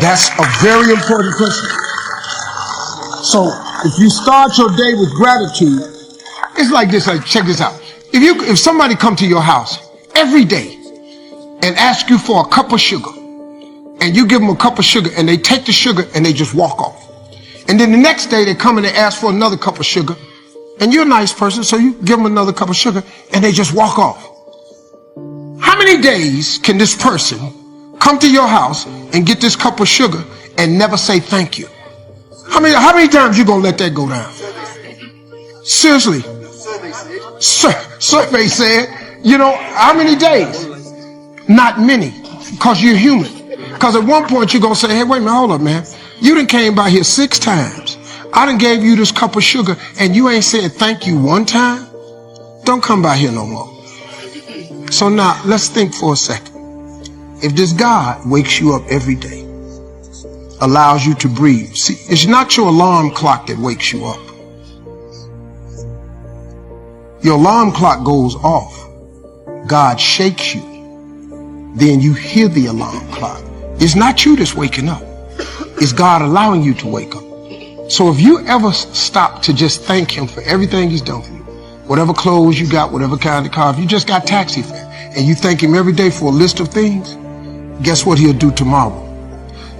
That's a very important question. So if you start your day with gratitude, it's like this. Like, check this out. If somebody come to your house every day and ask you for a cup of sugar, and you give them a cup of sugar, and they take the sugar and they just walk off, and then the next day they come and they ask for another cup of sugar, and you're a nice person, so you give them another cup of sugar and they just walk off. How many days can this person come to your house and get this cup of sugar and never say thank you? How many times you gonna let that go down? Seriously. Survey said, how many days? Not many, because you're human. Because at one point you're gonna say, hey, wait a minute, hold up, man. You done came by here 6 times. I done gave you this cup of sugar and you ain't said thank you one time. Don't come by here no more. So now let's think for a second. If this God wakes you up every day, allows you to breathe. See, it's not your alarm clock that wakes you up. Your alarm clock goes off. God shakes you. Then you hear the alarm clock. It's not you that's waking up. It's God allowing you to wake up. So if you ever stop to just thank him for everything he's done for you, whatever clothes you got, whatever kind of car, if you just got taxi fare, and you thank him every day for a list of things, guess what he'll do tomorrow?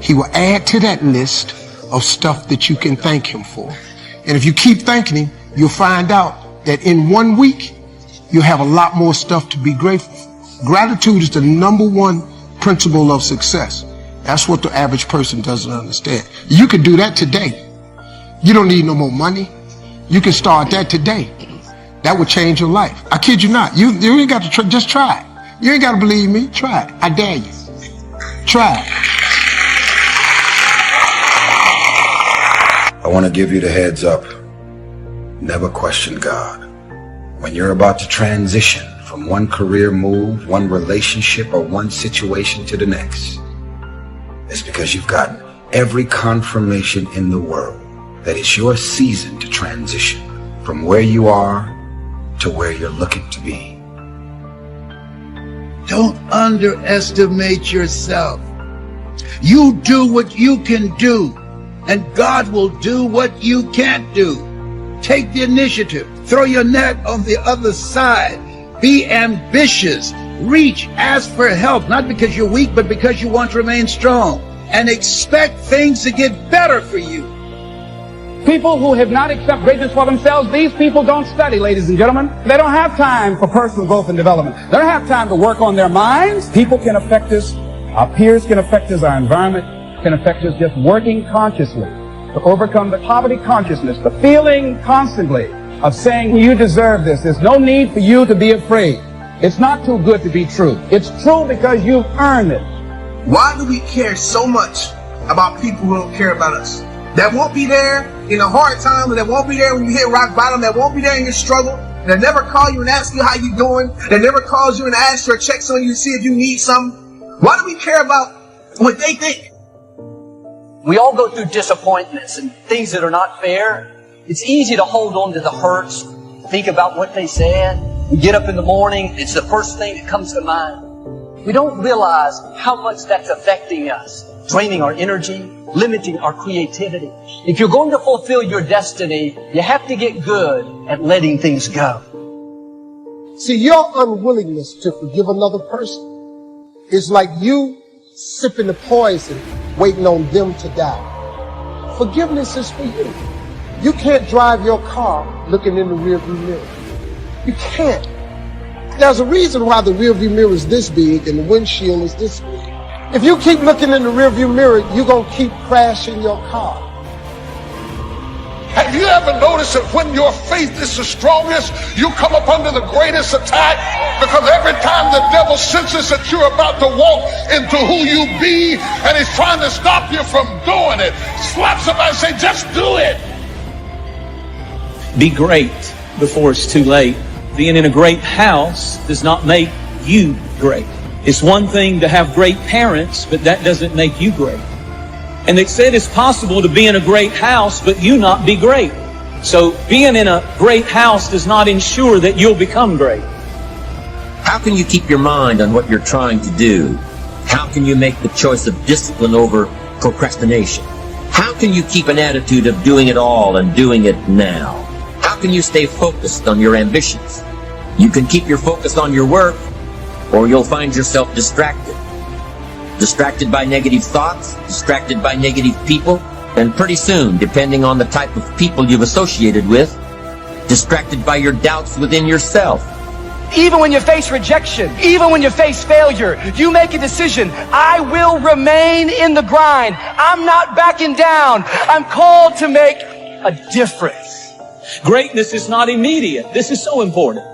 He will add to that list of stuff that you can thank him for. And if you keep thanking him, you'll find out that in 1 week, you'll have a lot more stuff to be grateful for. Gratitude is the #1 principle of success. That's what the average person doesn't understand. You can do that today. You don't need no more money. You can start that today. That would change your life. I kid you not. You ain't got to just try it. You ain't got to believe me. Try it. I dare you. Try it. I want to give you the heads up. Never question God. When you're about to transition from one career move, one relationship, or one situation to the next, it's because you've gotten every confirmation in the world that it's your season to transition from where you are to where you're looking to be. Don't underestimate yourself. You do what you can do, and God will do what you can't do. Take the initiative. Throw your net on the other side. Be ambitious. Reach. Ask for help, not because you're weak, but because you want to remain strong. And expect things to get better for you. People who have not accepted greatness for themselves, these people don't study, ladies and gentlemen. They don't have time for personal growth and development. They don't have time to work on their minds. People can affect us. Our peers can affect us. Our environment can affect us just working consciously to overcome the poverty consciousness, the feeling constantly of saying you deserve this. There's no need for you to be afraid. It's not too good to be true. It's true because you've earned it. Why do we care so much about people who don't care about us? That won't be there in a hard time, and that won't be there when you hit rock bottom, that won't be there in your struggle, that never call you and ask you how you doing, that never calls you and asks or checks on you to see if you need something. Why do we care about what they think? We all go through disappointments and things that are not fair. It's easy to hold on to the hurts, think about what they said. We get up in the morning, it's the first thing that comes to mind. We don't realize how much that's affecting us, draining our energy, limiting our creativity. If you're going to fulfill your destiny, you have to get good at letting things go. See, your unwillingness to forgive another person is like you sipping the poison, waiting on them to die. Forgiveness is for you. You can't drive your car looking in the rearview mirror. You can't. There's a reason why the rearview mirror is this big and the windshield is this big. If you keep looking in the rearview mirror, you're going to keep crashing your car. Have you ever noticed that when your faith is the strongest, you come up under the greatest attack? Because every time the devil senses that you're about to walk into who you be, and he's trying to stop you from doing it, slap somebody and say, just do it. Be great before it's too late. Being in a great house does not make you great. It's one thing to have great parents, but that doesn't make you great. And they said it's possible to be in a great house, but you not be great. So being in a great house does not ensure that you'll become great. How can you keep your mind on what you're trying to do? How can you make the choice of discipline over procrastination? How can you keep an attitude of doing it all and doing it now? How can you stay focused on your ambitions? You can keep your focus on your work, or you'll find yourself distracted. Distracted by negative thoughts, distracted by negative people, and pretty soon, depending on the type of people you've associated with, distracted by your doubts within yourself. Even when you face rejection, even when you face failure, you make a decision. I will remain in the grind. I'm not backing down. I'm called to make a difference. Greatness is not immediate. This is so important.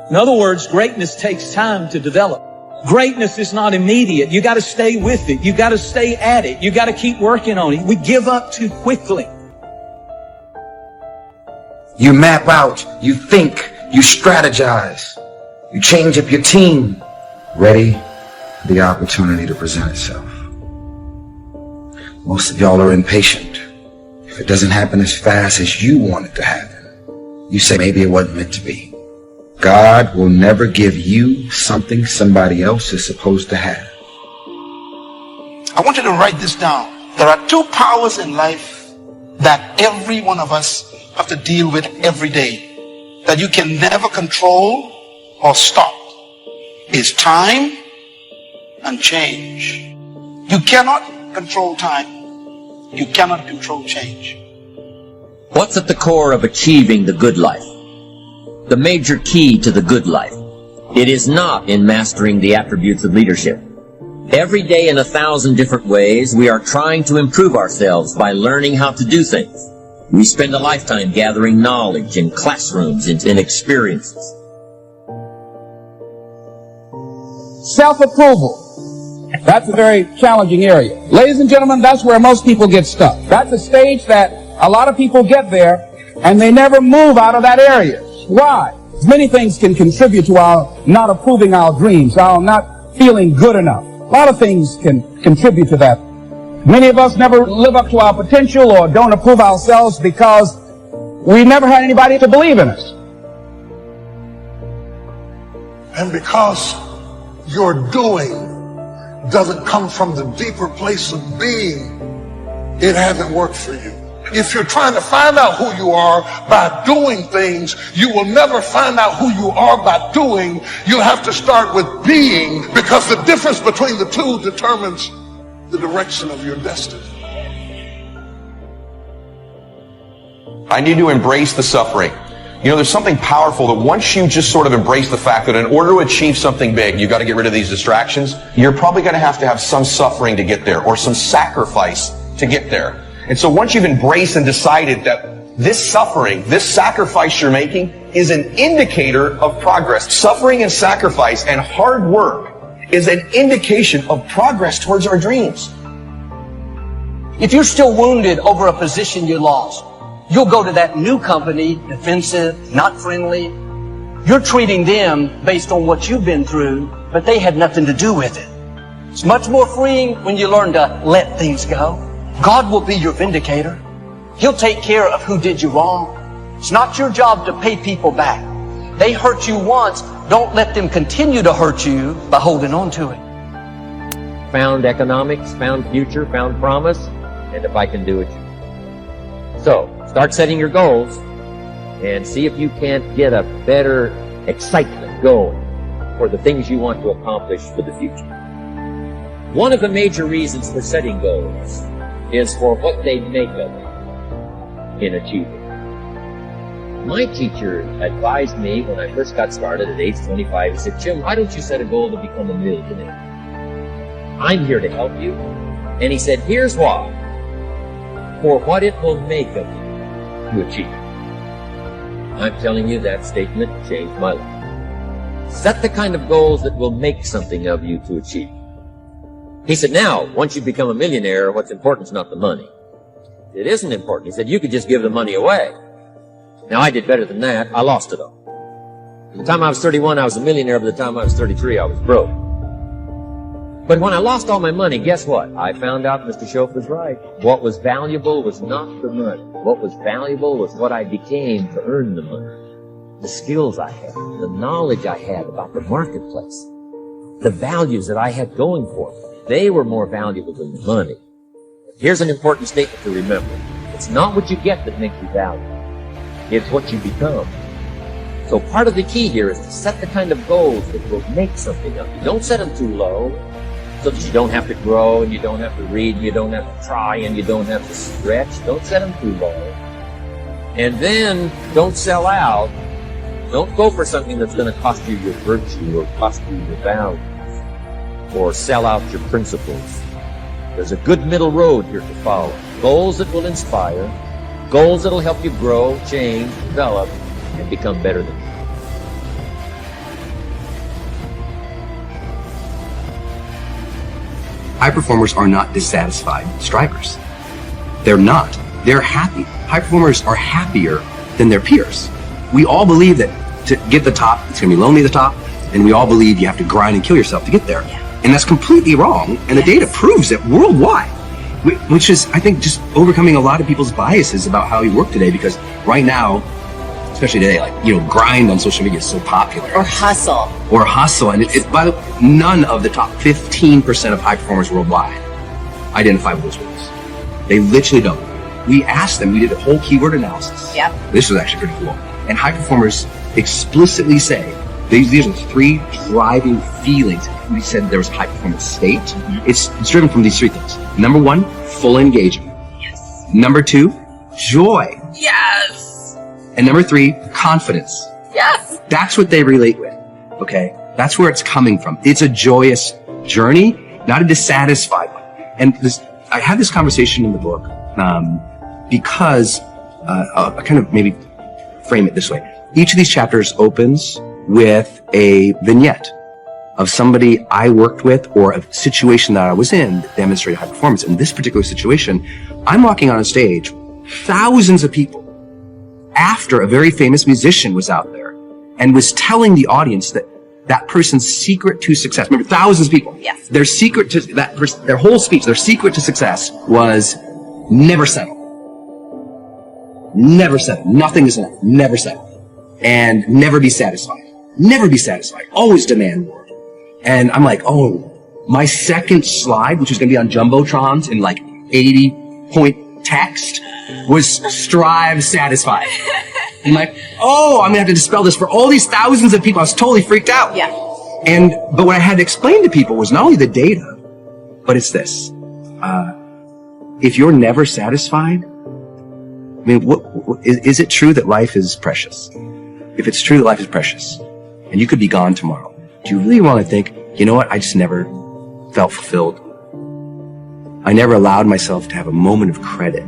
In other words, greatness takes time to develop. Greatness is not immediate. You got to stay with it. You got to stay at it. You got to keep working on it. We give up too quickly. You map out, you think, you strategize, you change up your team, ready for the opportunity to present itself. Most of y'all are impatient. If it doesn't happen as fast as you want it to happen, you say maybe it wasn't meant to be. God will never give you something somebody else is supposed to have. I want you to write this down. There are two powers in life that every one of us have to deal with every day, that you can never control or stop. Is time and change. You cannot control time. You cannot control change. What's at the core of achieving the good life? The major key to the good life. It is not in mastering the attributes of leadership. Every day in 1,000 different ways, we are trying to improve ourselves by learning how to do things. We spend a lifetime gathering knowledge in classrooms and in experiences. Self-approval. That's a very challenging area. Ladies and gentlemen, that's where most people get stuck. That's a stage that a lot of people get there, and they never move out of that area. Why? Many things can contribute to our not approving our dreams, our not feeling good enough. A lot of things can contribute to that. Many of us never live up to our potential or don't approve ourselves because we never had anybody to believe in us. And because your doing doesn't come from the deeper place of being, it hasn't worked for you. If you're trying to find out who you are by doing things, you will never find out who you are by doing. You'll have to start with being, because the difference between the two determines the direction of your destiny. I need to embrace the suffering. You know, there's something powerful that once you just sort of embrace the fact that in order to achieve something big, you got to get rid of these distractions, you're probably going to have some suffering to get there, or some sacrifice to get there. And so once you've embraced and decided that this suffering, this sacrifice you're making is an indicator of progress. Suffering and sacrifice and hard work is an indication of progress towards our dreams. If you're still wounded over a position you lost, you'll go to that new company, defensive, not friendly. You're treating them based on what you've been through, but they had nothing to do with it. It's much more freeing when you learn to let things go. God will be your vindicator. He'll take care of who did you wrong. It's not your job to pay people back. They hurt you once. Don't let them continue to hurt you by holding on to it. Found economics, found future, found promise, and if I can do it, you. So, start setting your goals and see if you can't get a better excitement going for the things you want to accomplish for the future. One of the major reasons for setting goals is for what they make of it in achieving. My teacher advised me when I first got started at age 25, he said, "Jim, why don't you set a goal to become a millionaire? I'm here to help you." And he said, "Here's why. For what it will make of you to achieve." I'm telling you, that statement changed my life. Set the kind of goals that will make something of you to achieve. He said, now, once you become a millionaire, what's important is not the money. It isn't important. He said, you could just give the money away. Now, I did better than that. I lost it all. By the time I was 31, I was a millionaire. By the time I was 33, I was broke. But when I lost all my money, guess what? I found out Mr. Schoaf was right. What was valuable was not the money. What was valuable was what I became to earn the money. The skills I had, the knowledge I had about the marketplace, the values that I had going for me. They were more valuable than the money. Here's an important statement to remember. It's not what you get that makes you valuable. It's what you become. So part of the key here is to set the kind of goals that will make something of you. Don't set them too low so that you don't have to grow and you don't have to read and you don't have to try and you don't have to stretch. Don't set them too low. And then don't sell out. Don't go for something that's going to cost you your virtue or cost you your values or sell out your principles. There's a good middle road here to follow. Goals that will inspire, goals that will help you grow, change, develop, and become better than you. High performers are not dissatisfied strivers. They're not. They're happy. High performers are happier than their peers. We all believe that to get the top, it's going to be lonely at the top, and we all believe you have to grind and kill yourself to get there. And that's completely wrong, and the data proves it worldwide, which is, I think, just overcoming a lot of people's biases about how you work today, because right now, especially today, like, grind on social media is so popular. Or hustle. And by the way, none of the top 15% of high performers worldwide identify with those words. They literally don't. We asked them, we did a whole keyword analysis. Yep. This was actually pretty cool. And high performers explicitly say, these are 3 driving feelings. We said there was a high performance state. Mm-hmm. It's driven from these 3 things. Number 1, full engagement. Yes. Number 2, joy. Yes. And number 3, confidence. Yes. That's what they relate with. Okay? That's where it's coming from. It's a joyous journey, not a dissatisfied one. And I had this conversation in the book because I'll kind of maybe frame it this way. Each of these chapters opens with a vignette of somebody I worked with or a situation that I was in that demonstrated high performance. In this particular situation, I'm walking on a stage, thousands of people, after a very famous musician was out there and was telling the audience that person's secret to success. Remember, thousands of people. Yes. Their secret to that person, their whole speech, their secret to success was never settle. Never settle. Nothing is enough. Never settle. And never be satisfied. Never be satisfied. Always demand more. And I'm like, my second slide, which was going to be on Jumbotrons in like 80-point text, was strive satisfied. I'm like, I'm going to have to dispel this for all these thousands of people. I was totally freaked out. Yeah. But what I had to explain to people was not only the data, but it's this. If you're never satisfied, I mean, is it true that life is precious? If it's true that life is precious, and you could be gone tomorrow, do you really want to think, you know what, I just never felt fulfilled? I never allowed myself to have a moment of credit.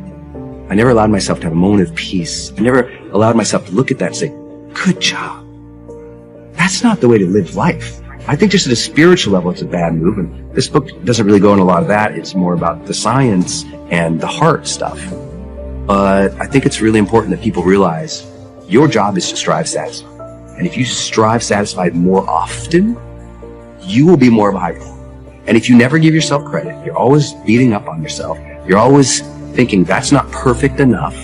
I never allowed myself to have a moment of peace. I never allowed myself to look at that and say, good job. That's not the way to live life. I think just at a spiritual level, it's a bad move. And this book doesn't really go into a lot of that. It's more about the science and the heart stuff. But I think it's really important that people realize your job is to strive satisfied. And if you strive satisfied more often, you will be more of a high performer. And if you never give yourself credit, you're always beating up on yourself, you're always thinking that's not perfect enough,